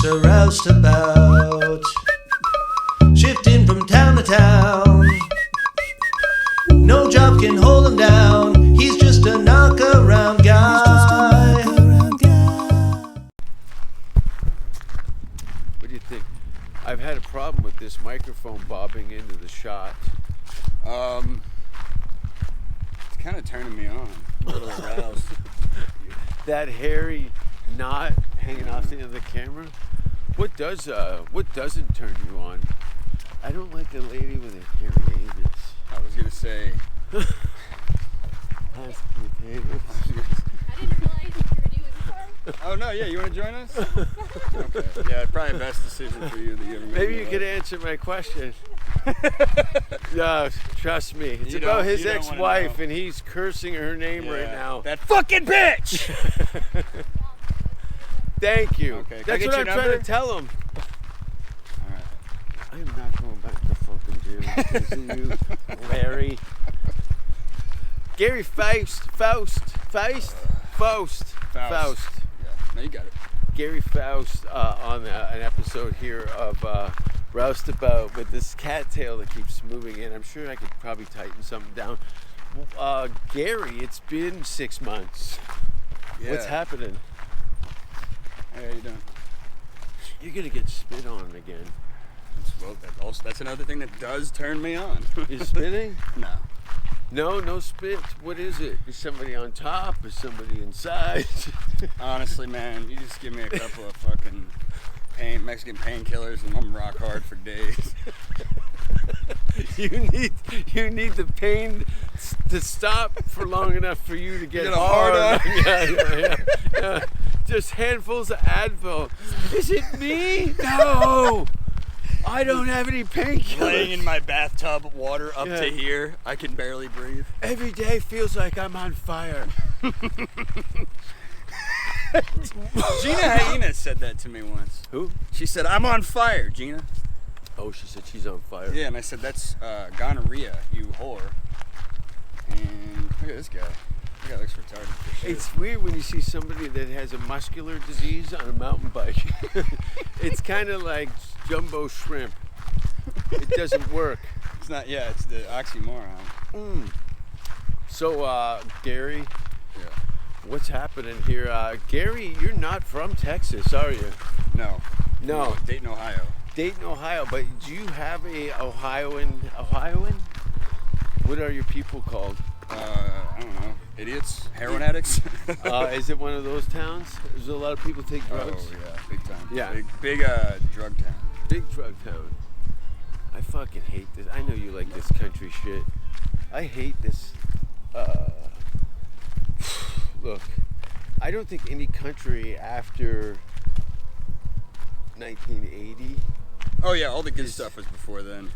a roustabout, shifting from town to town. No job can hold him down, he's just a knock-around guy. What do you think? I've had a problem with this microphone bobbing into the shot. It's kind of turning me on. A little aroused. That hairy knot hanging off the end of the camera. What doesn't turn you on? I don't like the lady with a hairy anus. I was gonna say. Mashed potatoes. I didn't realize you were doing this. Oh no, yeah, you want to join us? Okay. Yeah, probably the best decision for you that you ever made. Maybe you could answer my question. No, trust me. It's You about don't- his you don't wanna ex-wife, know. and he's cursing her name right now. That fucking bitch! Thank you. Okay, can I That's get what your I'm trying number? to tell him. Alright. I am not going back to fucking jail because of you, Larry. Gary Faust. Yeah, no, you got it. Gary Faust on an episode here of Roustabout with this cattail that keeps moving in. I'm sure I could probably tighten something down. Gary, it's been 6 months. Yeah. What's happening? Hey, how you doing? You're gonna get spit on again. That's another thing that does turn me on. You're spitting? No. No spit. What is it? Is somebody on top? Is somebody inside? Honestly, man, you just give me a couple of fucking Mexican painkillers and I'm rock hard for days. You need the pain to stop for long enough for you to get a hard. hard Yeah. Just handfuls of Advil. Is it me? No. I don't have any painkillers. Laying in my bathtub, water up Yeah. to here, I can barely breathe. Every day feels like I'm on fire. Gina Hyena said that to me once. Who? She said, "I'm on fire, Gina." Oh, she said she's on fire. Yeah, and I said, "That's gonorrhea, you whore." And look at this guy. This guy looks retarded for shit. It's weird when you see somebody that has a muscular disease on a mountain bike. It's kind of like jumbo shrimp. It doesn't work. It's not. Yeah, it's the oxymoron. So, Gary, Yeah. what's happening here? Gary, you're not from Texas, are you? No. No. Dayton, Ohio. Dayton, Ohio. But do you have a Ohioan? What are your people called? I don't know. Idiots, heroin addicts. Is it one of those towns? There's a lot of people take drugs. Oh yeah, big time. Yeah. Big drug town. Big drug town. I fucking hate this. I know you like this country shit. I hate this. Look, I don't think any country after 1980. Oh yeah, all the good stuff was before then.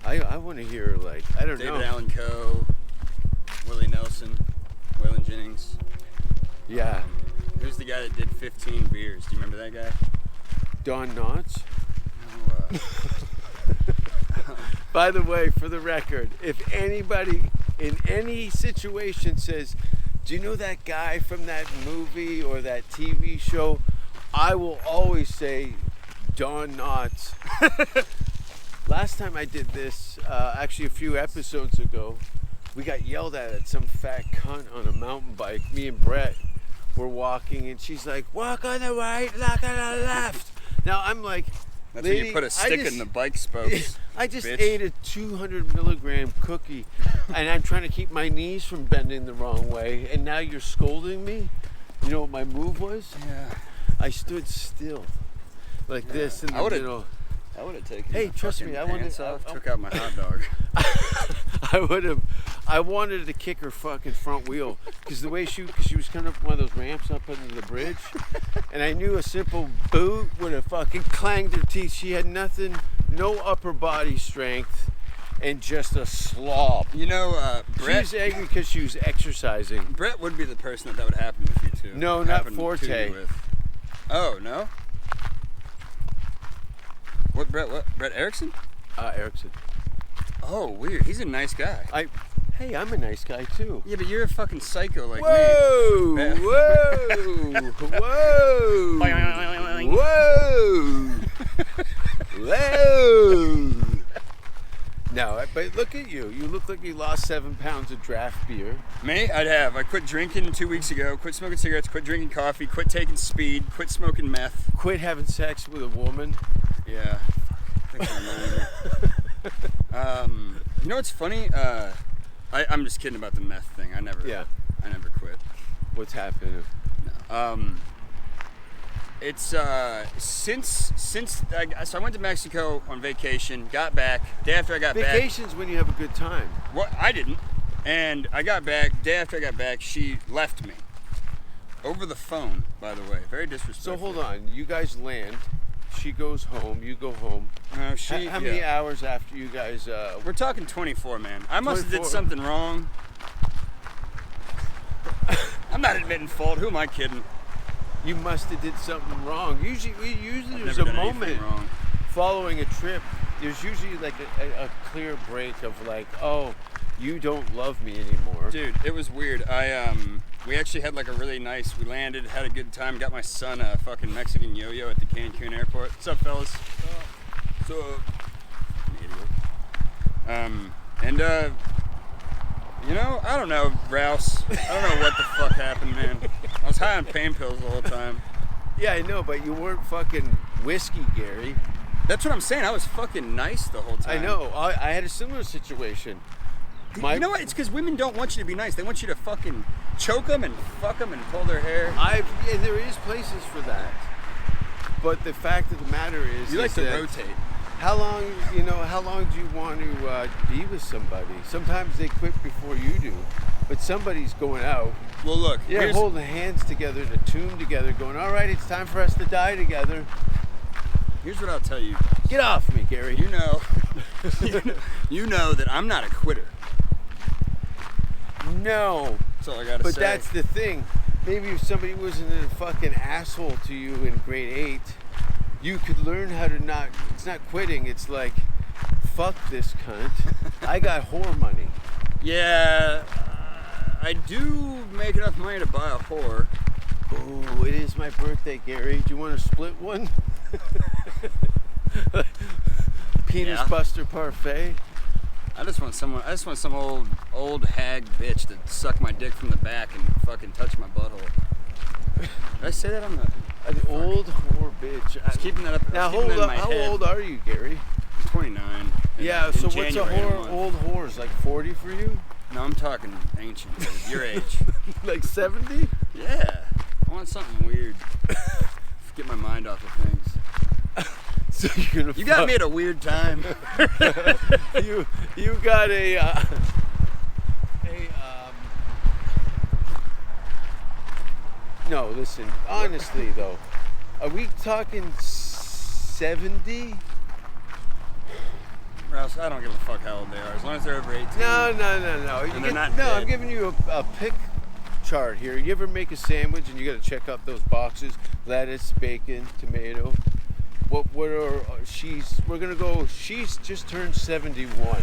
I want to hear, like, I don't know. David Allan Coe, Willie Nelson, Waylon Jennings. Yeah. Who's the guy that did 15 beers? Do you remember that guy? Don Knotts. No, By the way, for the record, if anybody in any situation says, do you know that guy from that movie or that TV show? I will always say Don Knotts. Last time I did this, actually a few episodes ago, we got yelled at some fat cunt on a mountain bike. Me and Brett were walking and she's like, walk on the right, walk on the left. Now I'm like, That's lady, when you put a stick in the bike spokes. I just bitch. ate a 200 milligram cookie and I'm trying to keep my knees from bending the wrong way, and now you're scolding me? You know what my move was? Yeah. I stood still like this in the middle. I would have taken. Hey, my trust fucking me, pants off, took out my hot dog. I wanted to kick her fucking front wheel because she was coming up one of those ramps up under the bridge, and I knew a simple boot would have fucking clanged her teeth. She had nothing, no upper body strength, and just a slob. You know, Brett. She was angry because she was exercising. Brett would be the person that would happen with you too. No, not Happen to Forte. you with. Oh no. What Brett? What Brett Erickson? Erickson. Oh, weird. He's a nice guy. Hey, I'm a nice guy too. Yeah, but you're a fucking psycho like Whoa! me. Whoa! Whoa! gang. Whoa! Whoa! No, but look at you. You look like you lost 7 pounds of draft beer. Me? I'd have. I quit drinking 2 weeks ago. Quit smoking cigarettes. Quit drinking coffee. Quit taking speed. Quit smoking meth. Quit having sex with a woman. Yeah. Fuck. You know what's funny? I'm just kidding about the meth thing. I never quit. What's happening? It's since so I went to Mexico on vacation, got back. Day after I got back. Vacation's when you have a good time. Well, I didn't. And I got back. Day after I got back, she left me. Over the phone, by the way. Very disrespectful. So hold on. You guys land. She goes home. You go home. How many hours after you guys? We're talking 24, man. I must have 24. did something wrong. I'm not admitting fault. Who am I kidding? You must have did something wrong. Usually I've there's never a done anything moment wrong. following a trip. There's usually like a clear break of like, oh, you don't love me anymore. Dude, it was weird. We actually had like a really nice. We landed, had a good time. Got my son a fucking Mexican yo-yo at the Cancun airport. What's up, fellas? What's up? Idiot. You know, I don't know, Rouse. I don't know what the fuck happened, man. I was high on pain pills the whole time. Yeah, I know, but you weren't fucking whiskey, Gary. That's what I'm saying. I was fucking nice the whole time. I know. I had a similar situation. You know what? It's because women don't want you to be nice. They want you to fucking choke them and fuck them and pull their hair. And there is places for that. But the fact of the matter is, You like to rotate. How long do you want to be with somebody? Sometimes they quit before you do, but somebody's going out. Well, look. Yeah, holding hands together, the tune together, going, all right, it's time for us to die together. Here's what I'll tell you. Get off me, Gary. You know that I'm not a quitter. No. That's all I gotta But say. that's the thing. Maybe if somebody wasn't a fucking asshole to you in grade 8, you could learn how to not. It's not quitting. It's like, fuck this cunt. I got whore money. Yeah, I do make enough money to buy a whore. Oh, it is my birthday, Gary. Do you want to split one? Penis Buster parfait. I just want some old hag bitch to suck my dick from the back and fucking touch my butthole. Did I say that on the? An old whore bitch. I was keeping that up. Now hold up. How old are you, Gary? 29. Yeah. So what's a whore? Old whore's like 40 for you? No, I'm talking ancient. Dude. Your age. Like 70? Yeah. I want something weird. Get my mind off of things. So you're gonna. You got me at a weird time. you got No, listen. Honestly, though, are we talking 70? Rouse, I don't give a fuck how old they are, as long as they're over 18. No. And they're not no, dead. I'm giving you a pick chart here. You ever make a sandwich and you got to check up those boxes? Lettuce, bacon, tomato. We're gonna go. She's just turned 71.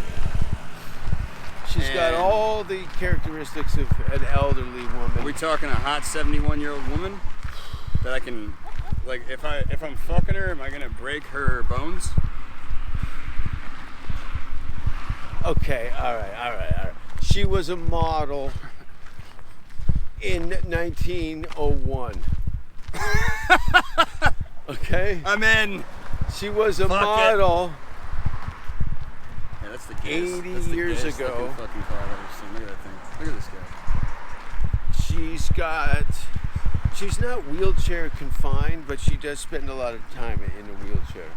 She's got all the characteristics of an elderly woman. Are we talking a hot 71-year-old woman that I can, like, if I'm fucking her, am I gonna break her bones? Okay, all right. She was a model in 1901. Okay? I'm in. She was a Fuck model. Yeah, that's the gayest. 80 that's the years gayest ago. looking fucking car I've ever seen. Look at that thing. Look at this guy. She's not wheelchair confined, but she does spend a lot of time in a wheelchair.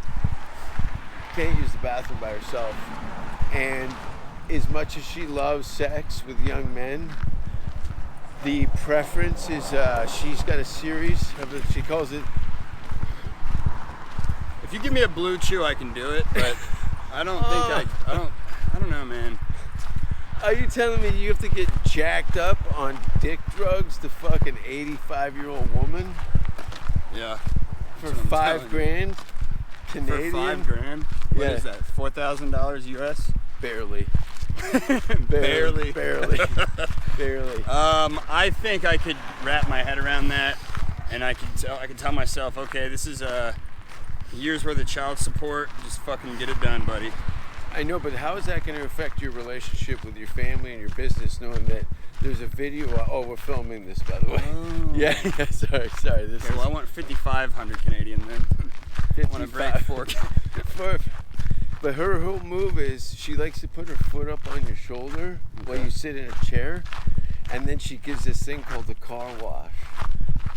Can't use the bathroom by herself. And as much as she loves sex with young men, the preference is she's got a series of, she calls it. If you give me a blue chew, I can do it, but I don't think I don't know, man. Are you telling me you have to get jacked up on dick drugs to fuck an 85-year-old woman? Yeah. For $5,000 Canadian? For $5,000? What is that? $4,000 US? Barely. Barely. Barely. I think I could wrap my head around that. and I can tell myself, okay, this is a year's worth of child support. Just fucking get it done, buddy. I know, but how is that going to affect your relationship with your family and your business, knowing that there's a video? Oh, we're filming this, by the way. Oh. Yeah. Sorry. This Okay, well, I want 5,500 Canadian then. I want to break 4K. But her whole move is she likes to put her foot up on your shoulder while you sit in a chair, and then she gives this thing called the car wash.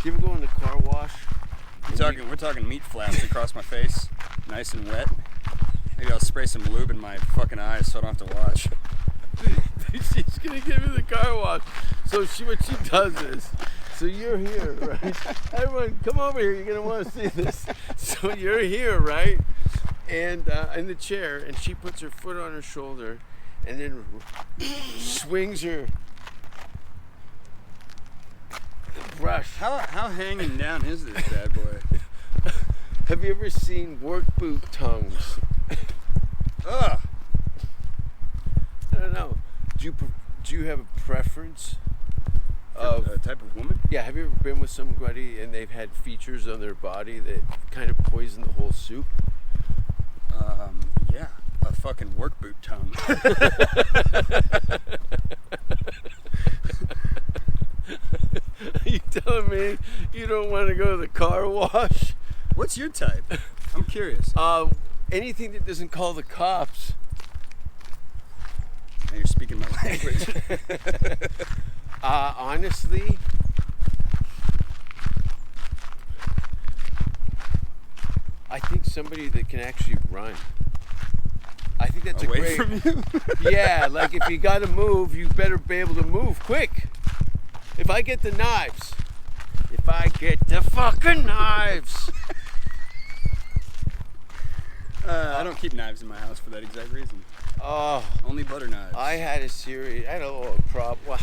Do you ever go in the car wash? We're talking meat flaps across my face, nice and wet. Maybe I'll spray some lube in my fucking eyes so I don't have to watch. She's gonna give me the car wash. So what she does is, so you're here, right? Everyone, come over here. You're gonna want to see this. So you're here, right? And in the chair, and she puts her foot on her shoulder, and then swings her brush. How hanging down is this bad boy? Have you ever seen work boot tongues? Ugh. I don't know. Do you have a preference of a type of woman? Yeah, have you ever been with somebody and they've had features on their body that kind of poison the whole soup? Yeah, a fucking work boot tongue. Are you telling me you don't want to go to the car wash? What's your type? I'm curious. Anything that doesn't call the cops. Now you're speaking my language. Honestly, I think somebody that can actually run. I think that's Away a great. from you? Yeah, like if you got to move, you better be able to move quick. If I get the knives, if I get the fucking knives. I don't keep knives in my house for that exact reason. Oh, Only butter knives. I had a little problem. Well,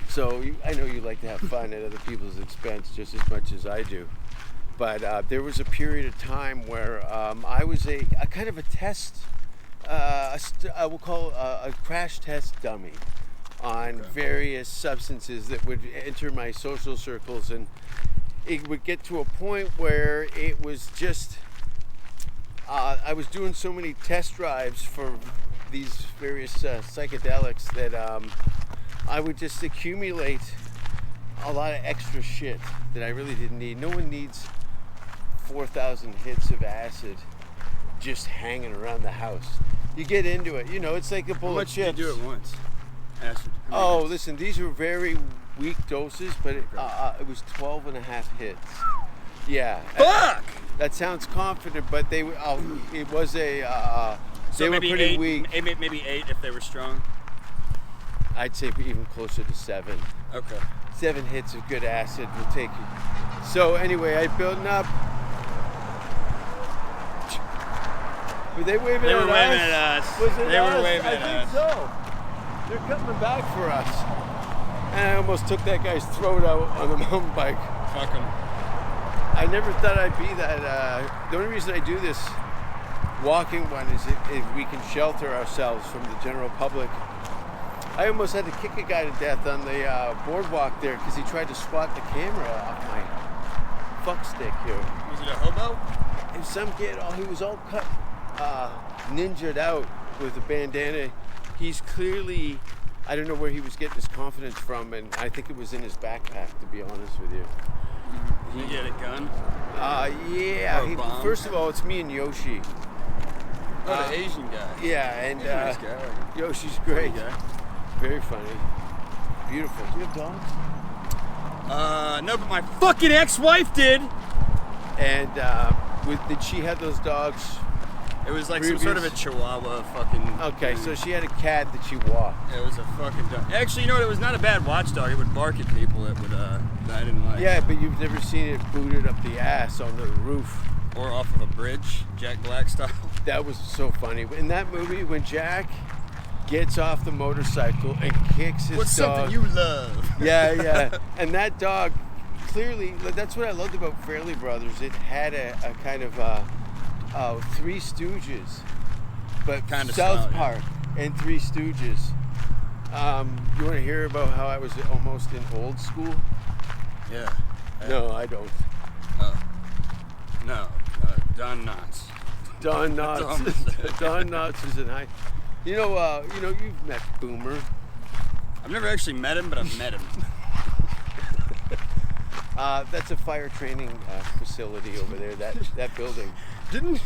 so I know you like to have fun at other people's expense just as much as I do. But there was a period of time where I was a kind of a test, I will call a crash test dummy on various substances that would enter my social circles, and it would get to a point where it was just I was doing so many test drives for these various psychedelics that I would just accumulate a lot of extra shit that I really didn't need. No one needs 4,000 hits of acid just hanging around the house. You get into it, it's like a bowl of chips. How much did you do at once? Acid. Oh, listen, these were very weak doses, but it was 12 and a half hits. Yeah. Fuck! That sounds confident, but it was a, So they were pretty eight, weak. Maybe 8 if they were strong. I'd say even closer to 7. Okay. 7 hits of good acid will take you. So anyway, I built up. Were they waving They at were us? waving at us. Was it They were us? waving I at think so. They're coming back for us. And I almost took that guy's throat out on the mountain bike. Fuck them. I never thought I'd be that. The only reason I do this walking one is if we can shelter ourselves from the general public. I almost had to kick a guy to death on the boardwalk there because he tried to swat the camera off my fuck stick here. Was it a hobo? And some kid, he was all cut, ninja'd out with a bandana. He's clearly, I don't know where he was getting his confidence from, and I think it was in his backpack, to be honest with you. Did he get a gun? Yeah. Or a bomb? First of all, it's me and Yoshi. Oh, the Asian guy. Yeah, and He's a nice guy. Yoshi's great. Funny guy. Very funny. Beautiful. Do you have dogs? No, but my fucking ex-wife did. And did she have those dogs? It was like some sort of a Chihuahua fucking. Okay, so she had a cat that she walked. It was a fucking dog. Actually, you know what? It was not a bad watchdog. It would bark at people. It would that I didn't like. Yeah, but you've never seen it booted up the ass on the roof. Or off of a bridge, Jack Black style. That was so funny. In that movie, when Jack gets off the motorcycle and kicks his What's dog. something you love? Yeah. And that dog, clearly, that's what I loved about Fairley Brothers. It had a kind of Three Stooges, but Kind of South style, Park and Three Stooges. You want to hear about how I was almost in old school? Yeah. No, I don't. No, Don Knotts. Don That's all I'm gonna say. Knotts. Don Knotts is in high. You've met Boomer. I've never actually met him, but I've met him. That's a fire training facility over there. That building. Didn't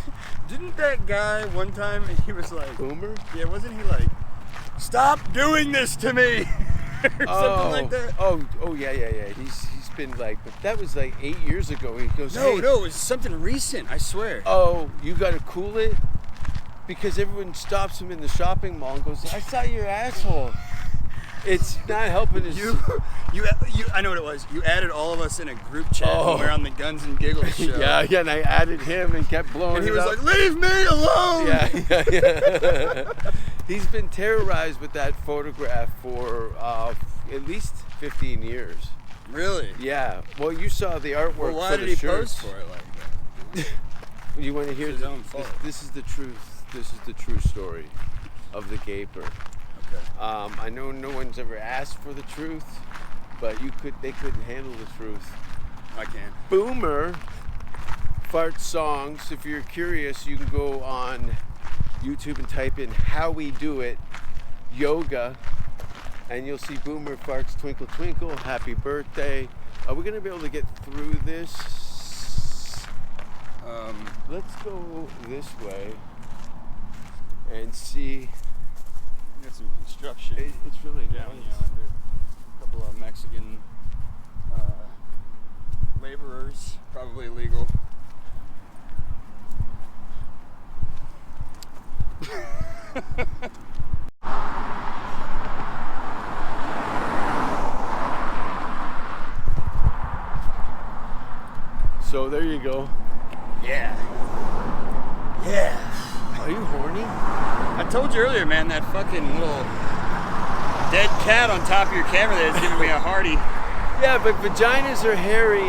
that guy one time, he was like, Boomer? yeah, wasn't he like, stop doing this to me? Or something like that. Oh yeah. He's been like, but that was like 8 years ago. He goes, No, hey, it was something recent, I swear. oh, you got to cool it, because everyone stops him in the shopping mall and goes, I saw your asshole. It's not helping his. You, I know what it was. You added all of us in a group chat Oh. when we were on the Guns and Giggles show. yeah, and I added him and kept blowing And he it was up. like, leave me alone! Yeah. He's been terrorized with that photograph for at least 15 years. Really? Yeah. Well, you saw the artwork Well, why for did the he shirts. post for it like that? You want to hear It's his own fault. This is the truth. This is the true story of the Gaper. Okay. I know no one's ever asked for the truth, but they couldn't handle the truth. I can. Boomer fart songs. If you're curious, you can go on YouTube and type in "How We Do It Yoga," and you'll see Boomer farts "Twinkle Twinkle," "Happy Birthday." Are we gonna be able to get through this? Let's go this way and see. We got some construction It's really down nice. yonder. A couple of Mexican laborers, probably illegal. So there you go. Yeah. Yeah. Are you horny? I told you earlier, man, that fucking little dead cat on top of your camera there is giving me a hearty. Yeah, but vaginas are hairy,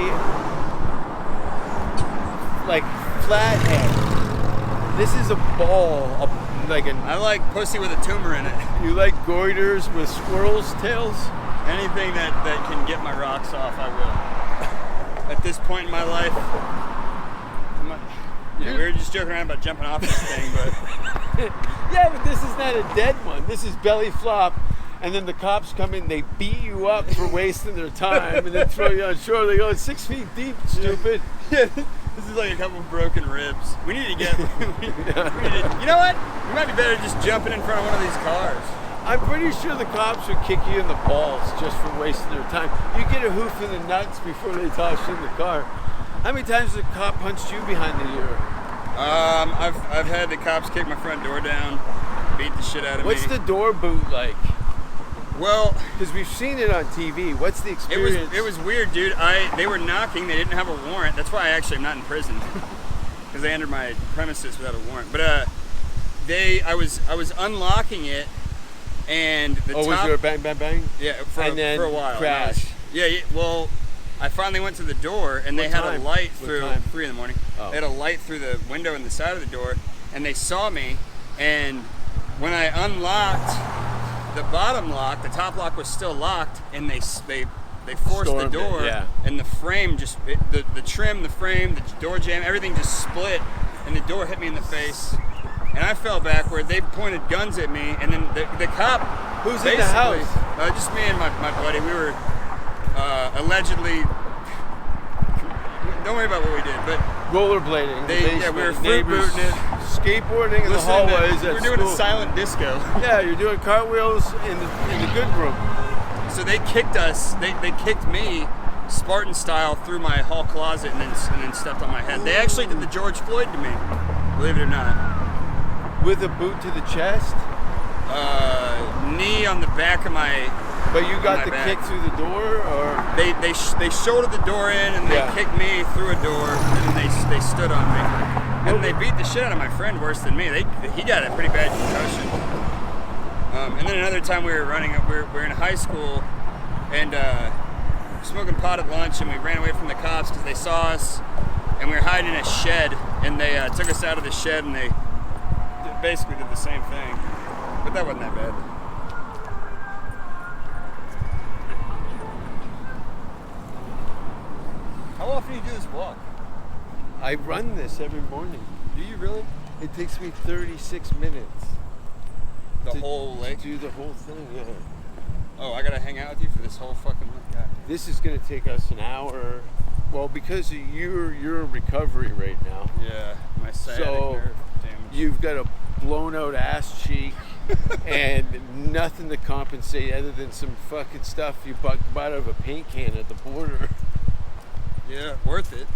like flathead. This is a ball, I like pussy with a tumor in it. You like goiters with squirrels' tails? Anything that can get my rocks off, I will. At this point in my life, we were just joking around about jumping off this thing, but Yeah, but this is not a dead one. This is belly flop, and then the cops come in, they beat you up for wasting their time, and then throw you on shore. They go, 6 feet deep, stupid. yeah, this is like a couple of broken ribs. We need to get. You know what? We might be better just jumping in front of one of these cars. I'm pretty sure the cops would kick you in the balls just for wasting their time. You get a hoof in the nuts before they toss you in the car. How many times has a cop punched you behind the ear? I've had the cops kick my front door down, beat the shit out of What's me. the door boot like? Well, Because we've seen it on TV. What's the experience? it was weird, dude. They were knocking. They didn't have a warrant. That's why I'm not in prison, because they entered my premises without a warrant. But I was unlocking it, and the top. Was there a bang, bang, bang? Yeah, for a while. Crash. Yeah. Well, I finally went to the door, and they had a light through 3 in the morning. Oh. They had a light through the window in the side of the door, and they saw me. And when I unlocked the bottom lock, the top lock was still locked, and they forced Stormed the door, it, yeah. and the frame the trim, the frame, the door jamb, everything just split, and the door hit me in the face. And I fell backward. They pointed guns at me, and then the cop. Who's in the house? Just me and my buddy. We were allegedly. Don't worry about what we did, but Rollerblading. we were fruit booting it, skateboarding in the hallways we at were doing school. a silent disco. Yeah, you're doing cartwheels in the good room. So they kicked us. They kicked me, Spartan style, through my hall closet, and then stepped on my head. They actually did the George Floyd to me, believe it or not. With a boot to the chest? Knee on the back of my. But you got my the back. kick through the door, or? They shouldered the door in, and they Yeah. kicked me through a door, and then they stood on me, and they beat the shit out of my friend worse than me. He got a pretty bad concussion. And then another time we were running, we were in high school, and smoking pot at lunch, and we ran away from the cops because they saw us, and we were hiding in a shed, and they took us out of the shed, and they basically did the same thing, but that wasn't that bad. often do you do this walk? I run this every morning. Do you really? It takes me 36 minutes. The to whole lake? do the whole thing, yeah. Oh, I gotta hang out with you for this whole fucking lake. God. This is gonna take us an hour. Well, because you're in recovery right now. Yeah, my sciatic nerve damage. You've got a blown out ass cheek and nothing to compensate other than some fucking stuff you bought out of a paint can at the border. Yeah, worth it.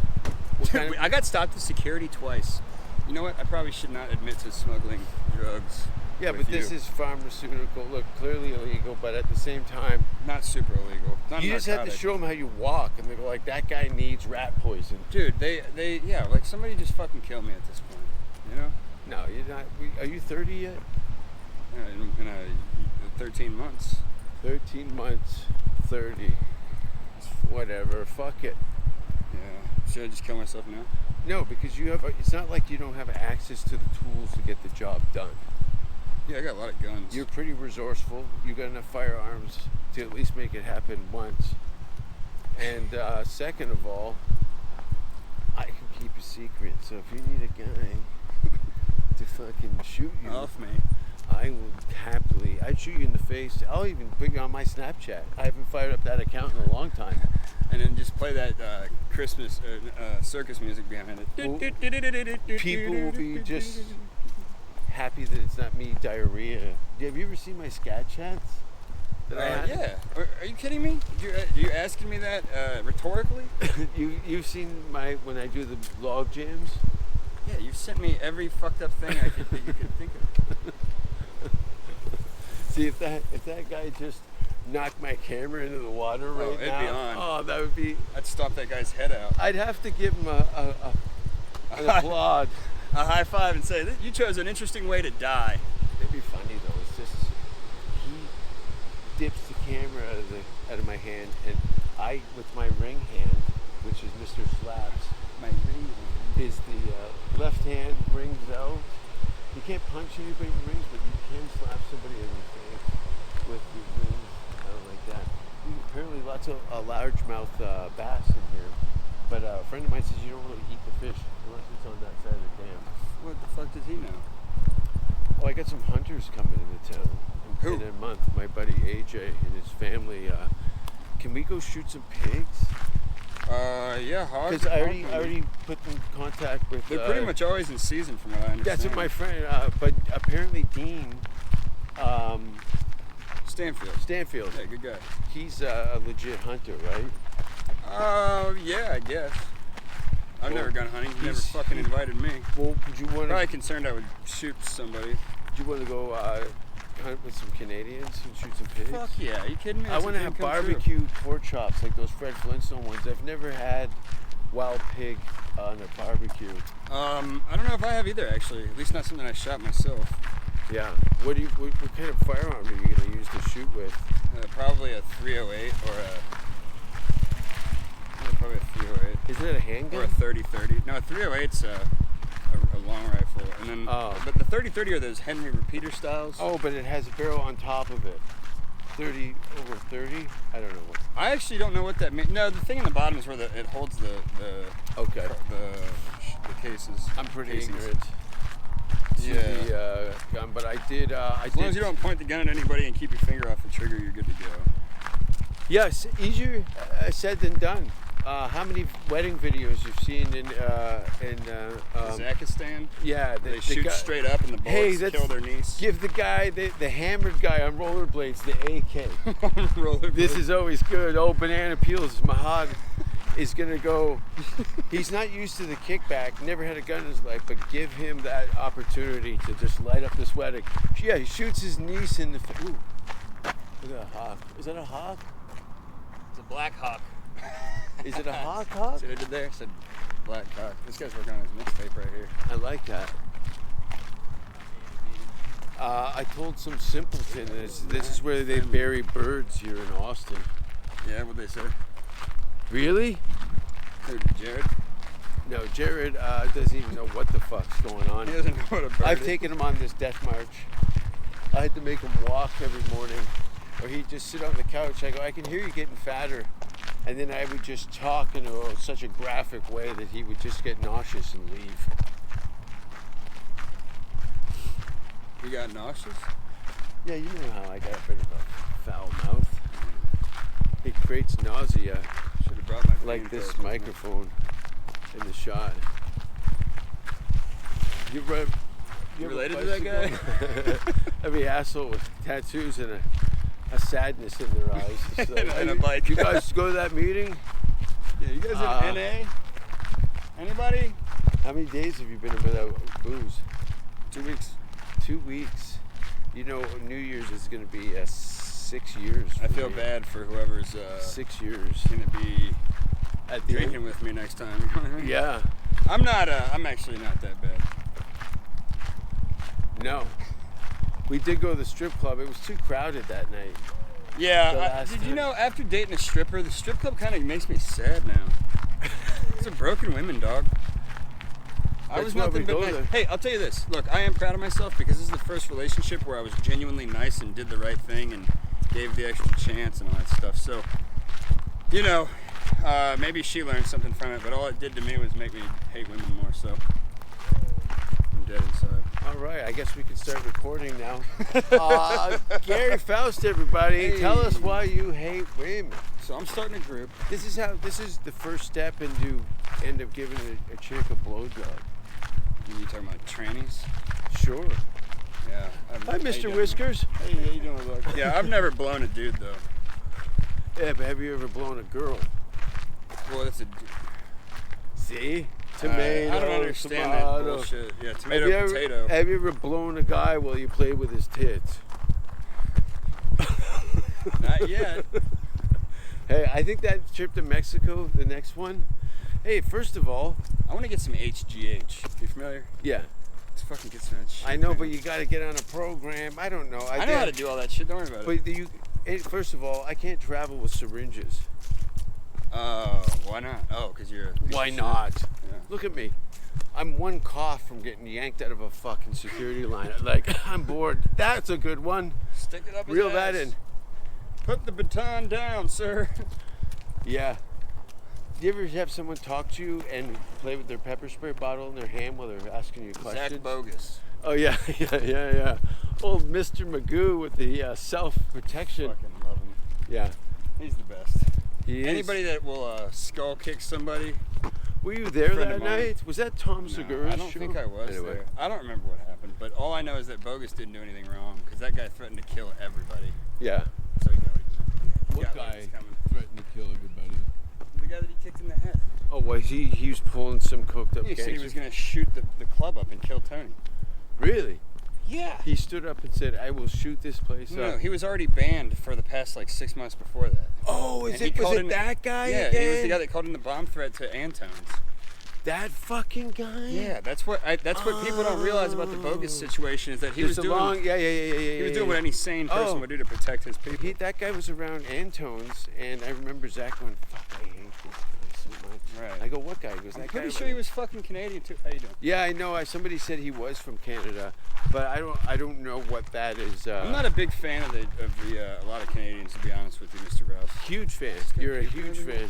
kind of- I got stopped at security twice. You know what? I probably should not admit to smuggling drugs. Yeah, with but this you. is pharmaceutical. Look, clearly illegal, but at the same time, Not super illegal. Not you just have to narcotic. show them how you walk, and they go like, "That guy needs rat poison." Dude, yeah, like somebody just fucking kill me at this point. You know? No, you're not. Are you 30 yet? In 13 months. 13 months, 30. Whatever. Fuck it. Yeah. Should I just kill myself now? No, because you have. It's not like you don't have access to the tools to get the job done. Yeah, I got a lot of guns. You're pretty resourceful. You got enough firearms to at least make it happen once. And second of all, I can keep a secret. So if you need a guy to fucking shoot you, off me. I will happily. I'd shoot you in the face. I'll even put you on my Snapchat. I haven't fired up that account in a long time. And then just play that Christmas circus music behind it. People will be just happy that it's not me diarrhea. Have you ever seen my scat chats? that I had? Yeah. Are you kidding me? You asking me that rhetorically? You've seen my when I do the log jams? Yeah, you've sent me every fucked up thing that you could think of. See if that guy just knocked my camera into the water right it'd now. be on. Oh, that would be. I'd stomp that guy's head out. I'd have to give him an applaud. A high five and say, you chose an interesting way to die. It'd be funny though. It's just he dips the camera out of my hand, and I, with my ring hand, which is Mr. Slaps, My ring. is the left hand rings out. You can't punch anybody with rings, but you can slap somebody in the face with your rings. I don't like that. Apparently, lots of largemouth bass in here. But a friend of mine says you don't really eat the fish unless it's on that side of the dam. What the fuck does he know? Oh, I got some hunters coming into town Who? in a month. My buddy AJ and his family. Can we go shoot some pigs? Yeah, hogs. Because I already put them in contact with. They're pretty much always in season, from what I understand. That's what my friend. But apparently Dean Stanfield. Yeah, good guy. He's a legit hunter, right? Yeah, I guess. I've Well, never gone hunting. He never he's- fucking invited me. Well, would you want Probably to? concerned I would shoot somebody. Do you want to go hunt with some Canadians and shoot some pigs? Fuck yeah, are you kidding me? I That's a want to dream have come true. barbecue pork chops like those Fred Flintstone ones. I've never had wild pig on a barbecue. I don't know if I have either, actually. At least not something I shot myself. Yeah. What kind of firearm are you gonna use to shoot with? Probably a 308 or probably a 308 Isn't it a handgun? or a 30-30. No, a 308's a long rifle, and then but the 30-30 are those Henry repeater styles. Oh, but it has a barrel on top of it. 30 over 30? I don't know what. I actually don't know what that means. No, the thing in the bottom is where it holds the Okay. cases. I'm pretty casings. ignorant to the gun, but I did. As long as you don't point the gun at anybody and keep your finger off the trigger, you're good to go. Yes, easier said than done. How many wedding videos you've seen in Kazakhstan. Yeah, They shoot straight up and the bullets kill their niece. Give the guy, the hammered guy on rollerblades, the AK. Rollerblade. This is always good. Oh, banana peels. Mahad is gonna go. He's not used to the kickback. Never had a gun in his life, but give him that opportunity to just light up this wedding. Yeah, he shoots his niece in the. Ooh, look at a hawk. Is that a hawk? It's a black hawk. Is it a hawk? See what I did there? I said black hawk. This guy's working on his mixtape right here. I like that. I told some simpleton this is where they bury birds here in Austin. Yeah, what'd they say? Really? Who, Jared? No, Jared doesn't even know what the fuck's going on. He doesn't know what a bird I've is. taken him on this death march. I had to make him walk every morning, or he'd just sit on the couch. I go, I can hear you getting fatter. And then I would just talk in such a graphic way that he would just get nauseous and leave. You got nauseous? Yeah, you know how I got a bit of a foul mouth. It creates nausea, Should have brought my like green this toast. microphone in the shot. You related to that guy? Every asshole with tattoos and a sadness in their eyes. It's like, And a bike. You guys go to that meeting? Yeah, you guys in NA? Anybody? How many days have you been without booze? 2 weeks. 2 weeks. You know, New Year's is going to be 6 years. I for feel me. bad for whoever's 6 years. gonna be At the drinking end. with me next time. Yeah. I'm not. I'm actually not that bad. No. We did go to the strip club. It was too crowded that night. The Yeah. last Did you time. know after dating a stripper, the strip club kind of makes me sad now. It's a broken women, dog. I That's was why nothing we but go nice. there. Hey, I'll tell you this. Look, I am proud of myself because this is the first relationship where I was genuinely nice and did the right thing and gave the extra chance and all that stuff. So, you know, maybe she learned something from it, but all it did to me was make me hate women more. So, I'm dead inside. All right, I guess we can start recording now. Gary Faust, everybody. Hey. Tell us why you hate women. So I'm starting a group. This is the first step into end up giving a chick a blowjob. You talking about trannies? Sure. Yeah. Hi, how you Mr. doing? Whiskers. Hey, how you doing, look? Yeah, I've never blown a dude though. Yeah, but have you ever blown a girl? Well, that's a. See? Tomato, I don't understand tomato. that bullshit. Yeah, tomato, have you potato. Ever, have you ever blown a guy while you played with his tits? Not yet. Hey, I think that trip to Mexico, the next one. Hey, first of all, I want to get some HGH. You familiar? yeah, Let's fucking get some of that shit. I know, man. but you got to get on a program. I don't know. I know how to do all that shit. Don't worry about it. But first of all, I can't travel with syringes. Why not? Oh, because you're. a piece Why of not? shit. Yeah. Look at me. I'm one cough from getting yanked out of a fucking security line. Like, I'm bored. That's a good one. Stick it up his Reel ass. that in. Put the baton down, sir. Yeah. Do you ever have someone talk to you and play with their pepper spray bottle in their hand while they're asking you questions? Zach Bogus. Oh, yeah, yeah. Old Mr. Magoo with the self-protection. Fucking love him. Yeah, He's the best. he is. Anybody that will skull kick somebody. Were you there friend that of mine. night? Was that Tom No, Segura's I don't show? think I was Anyway. there. I don't remember what happened, but all I know is that Bogus didn't do anything wrong because that guy threatened to kill everybody. Yeah. So he got What got guy what's coming. threatened to kill everybody? The guy that he kicked in the head. Oh, was he was pulling some coked up He said he gangster? was going to shoot the club up and kill Tony. Really? Yeah. He stood up and said, I will shoot this place No, up. he was already banned for the past like 6 months before that. Oh, And he was called it in- that guy Yeah, again? he was the guy that called in the bomb threat to Antone's. That fucking guy? Yeah, that's what people don't realize about the Bogus situation is that he was Just a doing long, yeah. he was doing what any sane person Oh. would do to protect his people. That guy was around Antone's, and I remember Zach going, fuck, I hate this guy so much. Right. I go, what guy? He goes, I'm that guy pretty over sure he there." was fucking Canadian too. How you doing? Yeah, I know. Somebody said he was from Canada, but I don't know what that is. I'm not a big fan of a lot of Canadians, to be honest with you, Mr. Rouse. huge fan. good. You're a Keep huge moving. fan.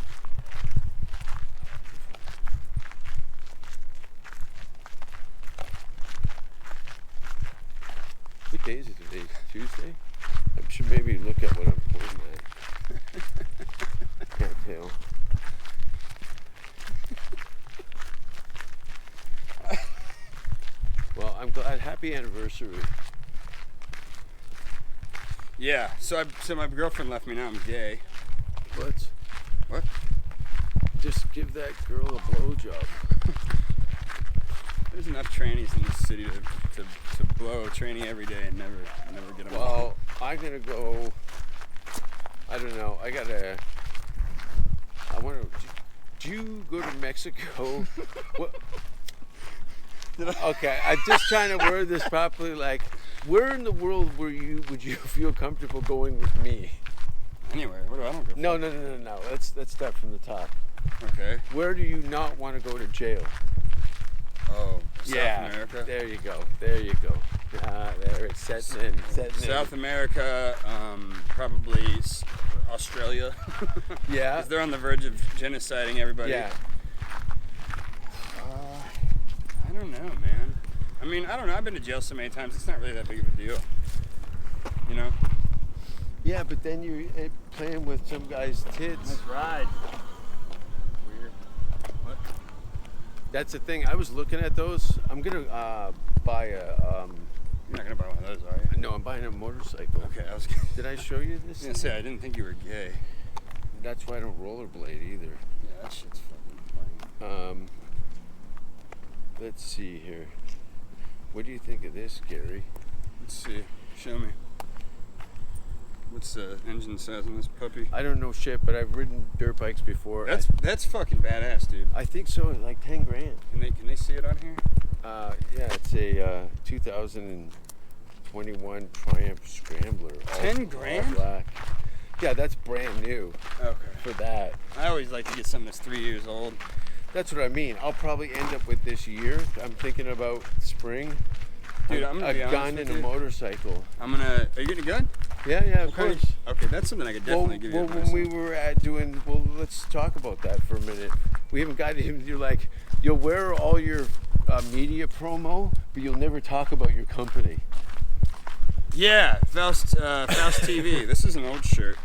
What day is it today? Tuesday? I should maybe look at what I'm pointing at. Can't tell. Well, I'm glad. Happy anniversary. Yeah. So my girlfriend left me. Now I'm gay. What? Just give that girl a blowjob. There's enough trannies in this city to blow a tranny every day and never get them. Well, I'm gonna go. I don't know. I want to. Do you go to Mexico? What? Okay, I'm just trying to word this properly. Like, where in the world would you feel comfortable going with me? Anywhere. What do I don't go? No. Let's start from the top. Okay. Where do you not want to go to jail? Oh, South America. There you go. There it's setting in. South America, probably Australia. Yeah. Because they're on the verge of genociding everybody. Yeah. I don't know, man. I mean, I don't know. I've been to jail so many times. It's not really that big of a deal. You know? Yeah, but then you're playing with some guy's tits. That's right. Weird. What? That's the thing. I was looking at those. I'm gonna buy a. You're not gonna buy one of those, are you? No, I'm buying a motorcycle. Okay, I was Did I show you this? gonna say I didn't think you were gay. That's why I don't rollerblade either. Yeah, that shit's fucking lame. Let's see here. What do you think of this, Gary? Let's see. Show me. What's the engine size on this puppy? I don't know shit, but I've ridden dirt bikes before. That's fucking badass, dude. I think so. Like 10 grand. Can they see it on here? Yeah, it's a 2021 Triumph Scrambler. 10 grand? All black. Yeah, that's brand new Okay. for that. I always like to get something that's 3 years old. That's what I mean. I'll probably end up with this year. I'm thinking about spring. Dude, I'm gonna a be honest gun with and a you. motorcycle. Are you getting a gun? Yeah, of What kind course. Okay, that's something I could definitely give you Well, advice when we were let's talk about that for a minute. We haven't got even. You're like, you'll wear all your media promo, but you'll never talk about your company. Yeah, Faust TV. This is an old shirt.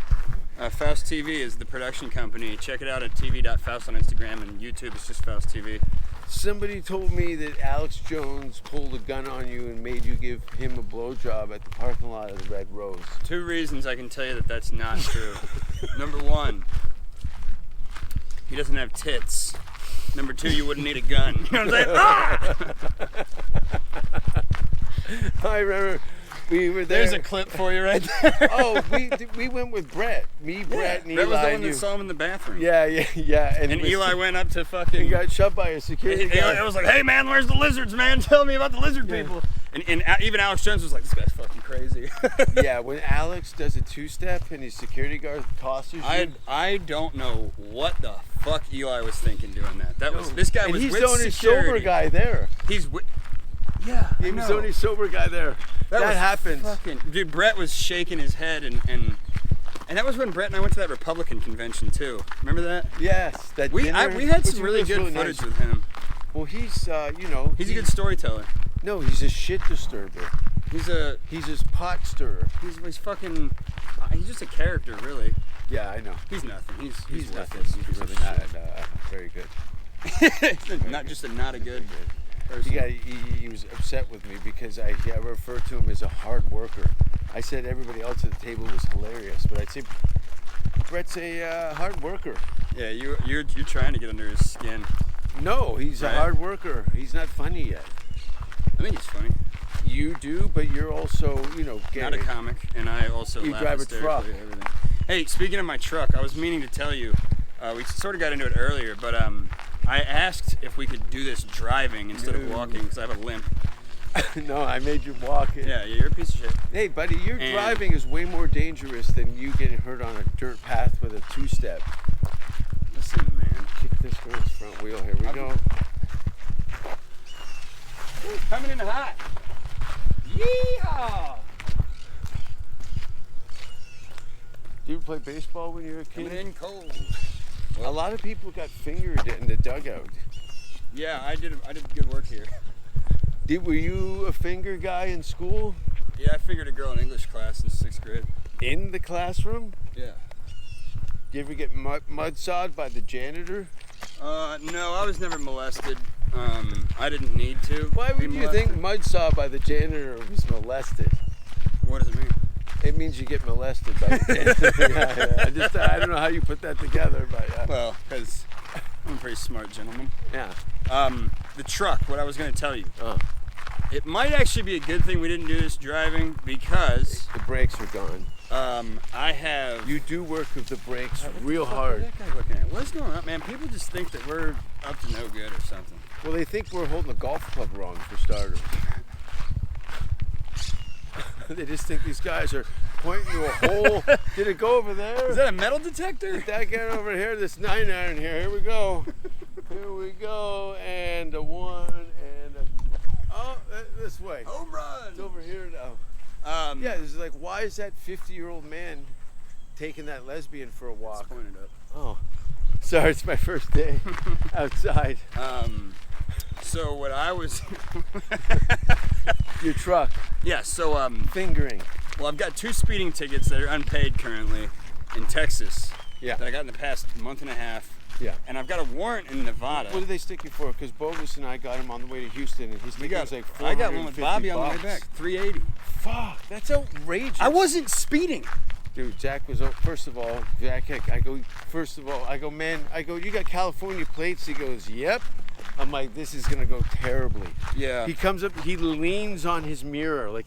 Faust TV is the production company. Check it out at tv.faust on Instagram, and YouTube is just Faust TV. Somebody told me that Alex Jones pulled a gun on you and made you give him a blowjob at the parking lot of the Red Rose. 2 reasons I can tell you that that's not true. Number 1, he doesn't have tits. Number 2, you wouldn't need a gun. You know what I'm saying? Ah! I remember we were there. There's a clip for you right there. Oh, we went with Brett. Me, Brett, and Eli. Brett was the one and that you. saw him in the bathroom. Yeah. And Eli went up to fucking. He got shot by a security guard. I was like, "Hey man, where's the lizards, man? Tell me about the lizard people." And even Alex Jones was like, "This guy's fucking crazy." Yeah, when Alex does a 2-step and his security guard tosses you. I don't know what the fuck Eli was thinking doing that. This guy and was he's with the only security. sober guy there. He's with. Yeah, He was the only sober guy there. That was happens. Dude, Brett was shaking his head and that was when Brett and I went to that Republican convention too. Remember that? Yes, that We dinner, had which some really was good footage nice. with him. Well, he's He's a good storyteller. No, he's a shit disturber. He's his pot stirrer. he's fucking. He's just a character, really. Yeah, I know. He's nothing. He's nothing. worthless. He's really not very good. Not just not a good person. He was upset with me because I referred to him as a hard worker. I said everybody else at the table was hilarious, but I'd say Brett's a hard worker. Yeah, you're trying to get under his skin. No, he's Right. a hard worker. He's not funny yet. I think he's funny. You do, but you're also, Not a comic, and I also You laugh drive a hysterically truck. at everything. Hey, speaking of my truck, I was meaning to tell you. We sort of got into it earlier, but I asked if we could do this driving instead of walking because I have a limp. No, I made you walk it. Yeah, you're a piece of shit. Hey, buddy, your And- driving is way more dangerous than you getting hurt on a dirt path with a 2-step. Listen, man. Kick this girl's front wheel. Here we go. Ooh, coming in hot. Yeehaw! Did you play baseball when you were a Coming kid? in cold. A lot of people got fingered in the dugout. Yeah, I did good work here. Were you a finger guy in school? Yeah, I figured a girl in English class in 6th grade. In the classroom? Yeah. Did you ever get mud-sawed by the janitor? No, I was never molested. I didn't need to. Why be would you think molested. mud-sawed by the janitor was molested? What does it mean? It means you get molested by the janitor. Yeah. I don't know how you put that together, but Well, because I'm a pretty smart gentleman. yeah. The truck, what I was going to tell you. Oh. It might actually be a good thing we didn't do this driving because The brakes are gone. I have... You do work with the brakes What the real fuck hard. is that guy looking at? What's going on, man? People just think that we're up to no good or something. Well, they think we're holding the golf club wrong for starters. They just think these guys are pointing to a hole. Did it go over there? Is that a metal detector? Did that get over here? This 9-iron here. Here we go. Here we go. And a 1 and a... Oh, this way. Home run! It's over here now. Yeah, this is like, why is that 50-year-old man taking that lesbian for a It's walk. pointed up. Oh, sorry, it's my first day outside. So what I was, Your truck, yeah. So fingering. well, I've got 2 speeding tickets that are unpaid currently in Texas. Yeah. That I got in the past month and a half. Yeah. And I've got a warrant in Nevada. What did they stick you for? Because Bogus and I got him on the way to Houston, and his ticket was like $450. I got one with Bobby on the way back, 380. Fuck, that's outrageous. I wasn't speeding. Dude, Jack was, first of all, Jack, I go, man, you got California plates? He goes, yep. I'm like, this is gonna go terribly. Yeah. He comes up, he leans on his mirror, like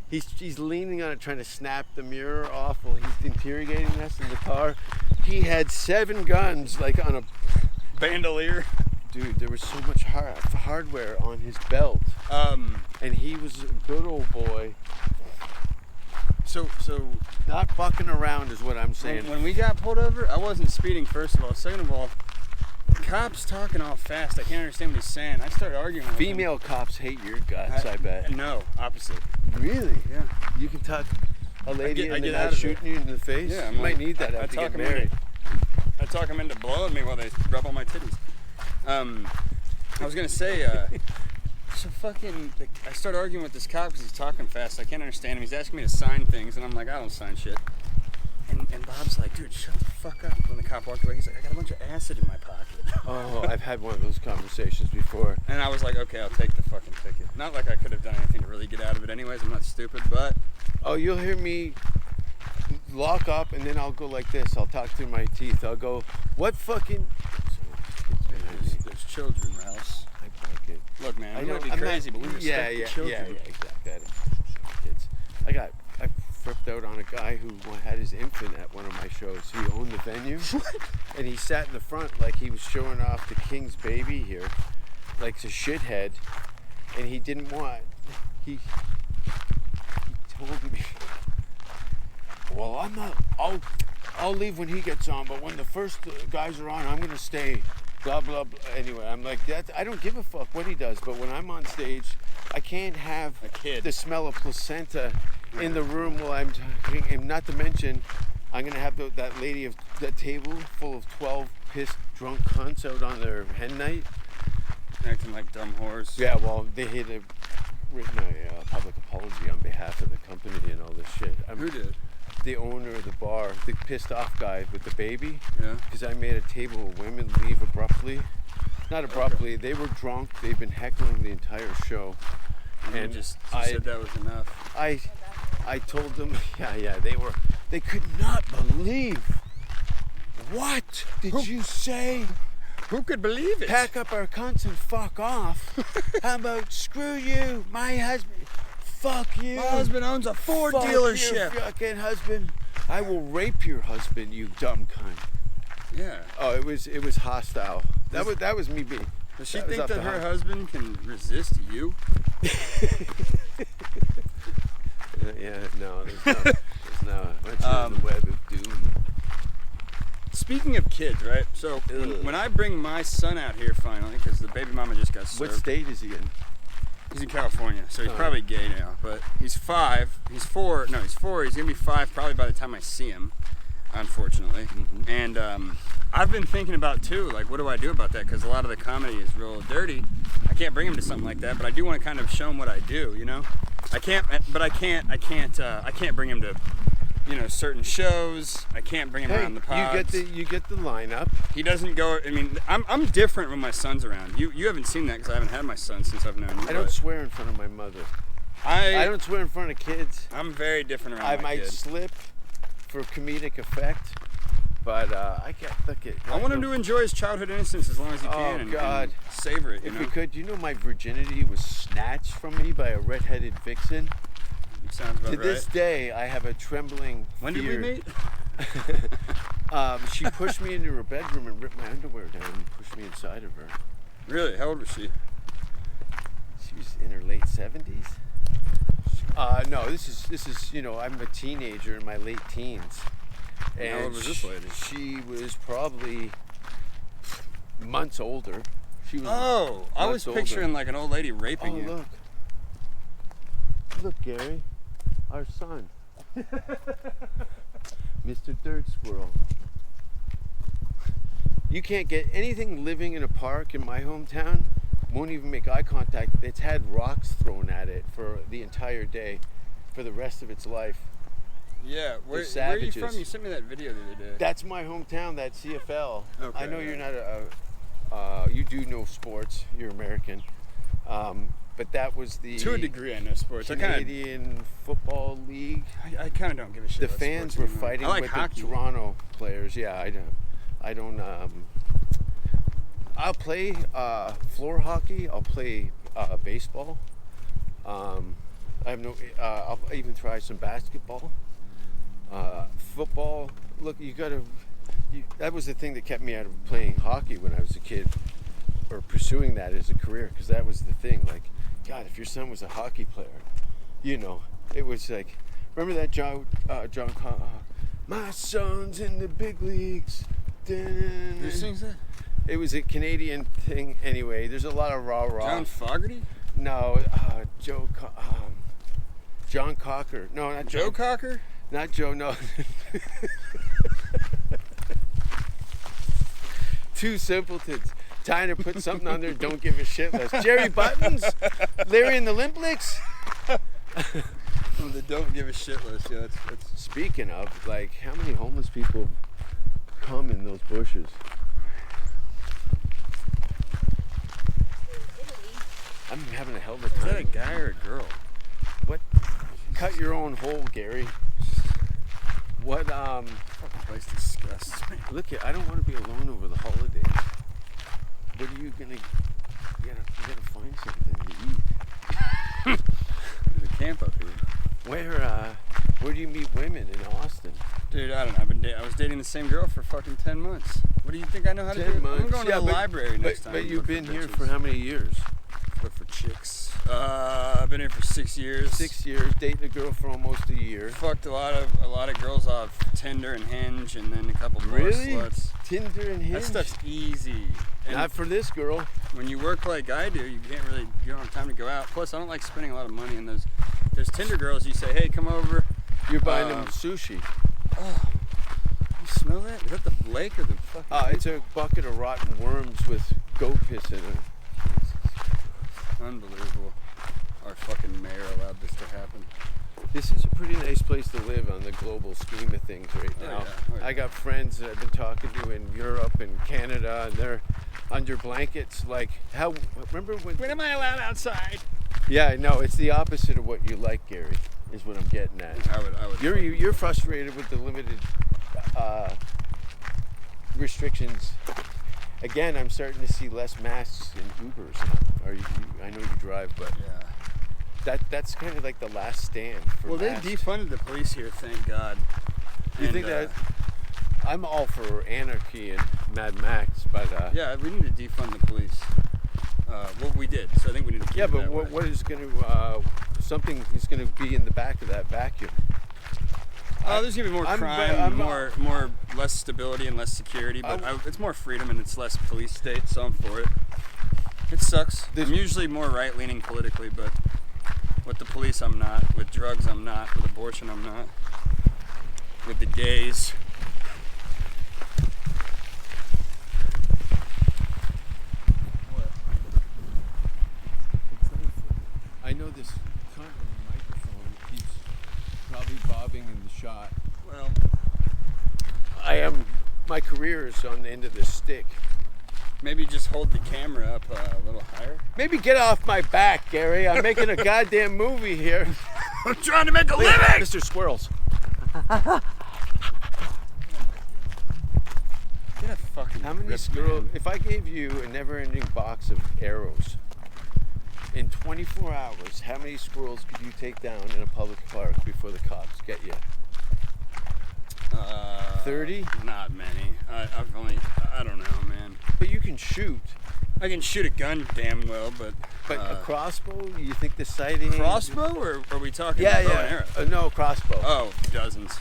he's leaning on it, trying to snap the mirror off while he's interrogating us in the car. He had 7 guns, like on a Bandolier. Dude, there was so much hardware on his belt, and he was a good old boy. So Not fucking around is what I'm saying. when we got pulled over, I wasn't speeding, first of all. Second of all, cops talking all fast. I can't understand what he's saying. I started arguing with him. Female cops hate your guts, I bet. No, opposite. Really? Yeah. You can talk a lady I and get they're out not of shooting you in the face? Yeah, you might need that I after you talk get 'em married. I talk them into blowing me while they rub on my titties. I was gonna say, I start arguing with this cop because he's talking fast. I can't understand him. He's asking me to sign things, and I'm like, I don't sign shit. And Bob's like, dude, shut the fuck up. When the cop walked away, he's like, I got a bunch of acid in my pocket. Oh, I've had one of those conversations before. And I was like, okay, I'll take the fucking ticket. Not like I could have done anything to really get out of it anyways. I'm not stupid, but... Oh, you'll hear me lock up and then I'll go like this. I'll talk through my teeth. I'll go, what fucking... There's children, Rouse. I like it. Look, man, I I'm know, gonna be I'm crazy, not, but we respect the children. Yeah, exactly. I don't- Kids. I fripped out on a guy who had his infant at one of my shows. He owned the venue, and he sat in the front like he was showing off the king's baby here, like a shithead, and he didn't want. He told me, well, I'm not. I'll leave when he gets on, but when the first guys are on, I'm gonna stay. Blah blah blah. Anyway, I'm like that. I don't give a fuck what he does, but when I'm on stage, I can't have A kid. the smell of placenta in the room while I'm talking. And not to mention, I'm gonna have that lady of that table full of 12 pissed drunk cunts out on their hen night. Acting like dumb whores. Yeah, well, they had written a public apology on behalf of the company and all this shit. Who did? The owner of the bar, the pissed off guy with the baby. Yeah. Because I made a table of women leave abruptly. Not abruptly, they were drunk. They've been heckling the entire show. And you said that was enough. I told them, they could not believe. What did you say? Who could believe it? Pack up our cunts and fuck off. How about screw you, my husband? Fuck you. My husband owns a Ford Fuck dealership. your fucking husband. I will rape your husband, you dumb cunt. Yeah. Oh, it was hostile. That was me being. Does she that was think up that to her her. husband can resist you? No, there's no. What's in the web of doom? Speaking of kids, right? So when I bring my son out here finally, because the baby mama just got served. What state is he in? He's in California, so he's probably gay now. But he's 5. He's 4. No, he's 4. He's gonna be 5 probably by the time I see him, unfortunately. Mm-hmm. And I've been thinking about too, like, what do I do about that? Because a lot of the comedy is real dirty. I can't bring him to something like that, but I do want to kind of show him what I do, you know. I can't bring him to, certain shows. I can't bring him around the pods. You get the lineup. He doesn't go. I mean, I'm different when my son's around. You haven't seen that because I haven't had my son since I've known you. I don't swear in front of my mother. I don't swear in front of kids. I'm very different around I my might kid. slip for comedic effect, but I can't look it. I want him to enjoy his childhood innocence as long as he can and savor it. If we could, my virginity was snatched from me by a red-headed vixen. Sounds about To right. this day, I have a trembling When did fear. we meet? She pushed me into her bedroom and ripped my underwear down and pushed me inside of her. Really? How old was she? She was in her late 70s. No, this is I'm a teenager in my late teens. And How old was this lady? She was probably months older. She was Oh, I was older. picturing like an old lady raping you. Look. Look, Gary. Our son. Mr. Third Squirrel. You can't get anything living in a park in my hometown, won't even make eye contact. It's had rocks thrown at it for the entire day, for the rest of its life. Yeah, where are you savages. from? You sent me that video the other day. That's my hometown, that CFL. Okay, I know you're yeah. not you do know sports, you're American. But that was the To a degree, I know sports. Canadian Football League. I kind of don't give a shit. The about fans sports were anymore. fighting I like with hockey. the Toronto players. Yeah, I don't. I'll play floor hockey. I'll play baseball. I have no. I'll even try some basketball. Football. Look, you gotta. That was the thing that kept me out of playing hockey when I was a kid, or pursuing that as a career, because that was the thing. Like, God, if your son was a hockey player, you know, it was like, remember that John my son's in the big leagues. Who sings that? It was a Canadian thing. Anyway, there's a lot of rah-rah. John Fogerty? No, John Cocker. No, not Joe John. Cocker? Not Joe, no. Two simpletons trying to put something on their don't give a shit list. Jerry Buttons? Larry and the Limblix? On the don't give a shit list. Yeah, that's... Speaking of, like, how many homeless people come in those bushes? I'm having a hell of a time. Is that a guy or a girl? What? Cut your own hole, Gary. What, Fucking place disgusts me. look, I don't want to be alone over the holidays. What are you gonna, you gotta find something to eat. There's a camp up here. Where do you meet women in Austin? Dude, I don't know. I was dating the same girl for fucking 10 months. What do you think I know how to do? 10 months. I'm going to the library next time. But and you've look been for here bitches. for how many years? Look for chicks. I've been here for 6 years. 6 years, dating a girl for almost a year. Fucked a lot of girls off Tinder and Hinge, and then a couple bar Really? sluts. Tinder and Hinge? That stuff's easy. And Not for this girl. when you work like I do, you don't have time to go out. Plus, I don't like spending a lot of money in those. There's Tinder girls. You say, hey, come over. You're buying them sushi. Oh, you smell that? Is that the lake or the fucking? It's a bucket of rotten worms with goat piss in it. Unbelievable. Our fucking mayor allowed this to happen. This is a pretty nice place to live on the global scheme of things right Oh, now. yeah. Oh, yeah. I got friends that I've been talking to in Europe and Canada, and they're under blankets. Like, remember when am I allowed outside? Yeah, no, it's the opposite of what you like, Gary, is what I'm getting at. I would. You're frustrated with the limited restrictions. Again, I'm starting to see less masks in Ubers. I know you drive, but Yeah. that's kind of like the last stand for Well, masks. they defunded the police here, thank God. You think that? I'm all for anarchy and Mad Max, but Yeah, we need to defund the police. Well, we did, so I think we need to keep yeah, it but that way. what is going to something is going to be in the back of that vacuum? There's gonna be more crime, more less stability and less security, but it's more freedom and it's less police state, so I'm for it. It sucks. I'm usually more right-leaning politically, but with the police I'm not. With drugs I'm not. With abortion I'm not. With the gays. I know this cunt on the microphone keeps probably bobbing in the shot. Well, My career is on the end of this stick. maybe just hold the camera up a little higher. Maybe get off my back, Gary. I'm making a goddamn movie here. I'm trying to make a living! Mr. Squirrels. Get a fucking How many grip, squirrels? man. If I gave you a never-ending box of arrows in 24 hours, how many squirrels could you take down in a public park before the cops get you? 30? Not many. I don't know, man. But you can shoot. I can shoot a gun damn well, but A crossbow? You think the sighting? crossbow, or are we talking Yeah, bow and yeah. arrow? No, crossbow. Oh, dozens.